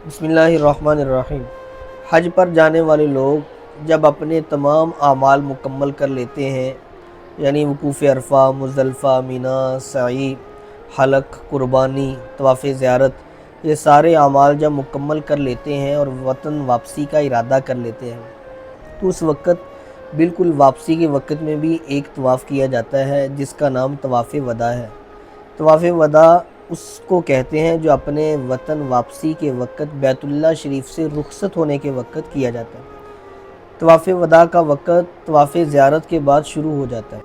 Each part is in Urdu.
بسم اللہ الرحمن الرحیم۔ حج پر جانے والے لوگ جب اپنے تمام اعمال مکمل کر لیتے ہیں، یعنی وقوف عرفہ، مزدلفہ، مینا، سعی، حلق، قربانی، طواف زیارت، یہ سارے اعمال جب مکمل کر لیتے ہیں اور وطن واپسی کا ارادہ کر لیتے ہیں تو اس وقت بالکل واپسی کے وقت میں بھی ایک طواف کیا جاتا ہے جس کا نام طواف وداع ہے۔ طواف وداع اس کو کہتے ہیں جو اپنے وطن واپسی کے وقت بیت اللہ شریف سے رخصت ہونے کے وقت کیا جاتا ہے۔ طواف وداع کا وقت طواف زیارت کے بعد شروع ہو جاتا ہے،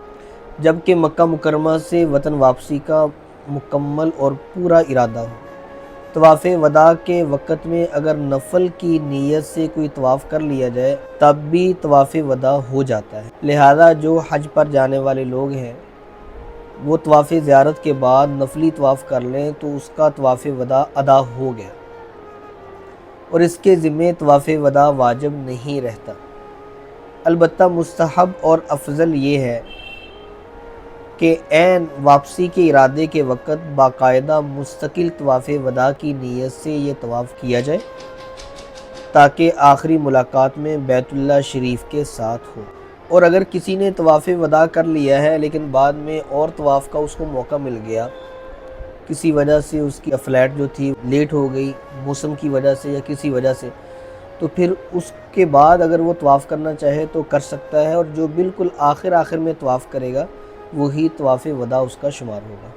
جبکہ مکہ مکرمہ سے وطن واپسی کا مکمل اور پورا ارادہ ہو۔ طواف وداع کے وقت میں اگر نفل کی نیت سے کوئی طواف کر لیا جائے تب بھی طواف وداع ہو جاتا ہے۔ لہذا جو حج پر جانے والے لوگ ہیں وہ طواف زیارت کے بعد نفلی طواف کر لیں تو اس کا طواف وداع ادا ہو گیا اور اس کے ذمے طواف وداع واجب نہیں رہتا۔ البتہ مستحب اور افضل یہ ہے کہ عین واپسی کے ارادے کے وقت باقاعدہ مستقل طواف وداع کی نیت سے یہ طواف کیا جائے تاکہ آخری ملاقات میں بیت اللہ شریف کے ساتھ ہو۔ اور اگر کسی نے طواف وداع کر لیا ہے لیکن بعد میں اور طواف کا اس کو موقع مل گیا، کسی وجہ سے اس کی فلائٹ جو تھی لیٹ ہو گئی، موسم کی وجہ سے یا کسی وجہ سے، تو پھر اس کے بعد اگر وہ طواف کرنا چاہے تو کر سکتا ہے، اور جو بالکل آخر میں طواف کرے گا وہی طواف وداع اس کا شمار ہوگا۔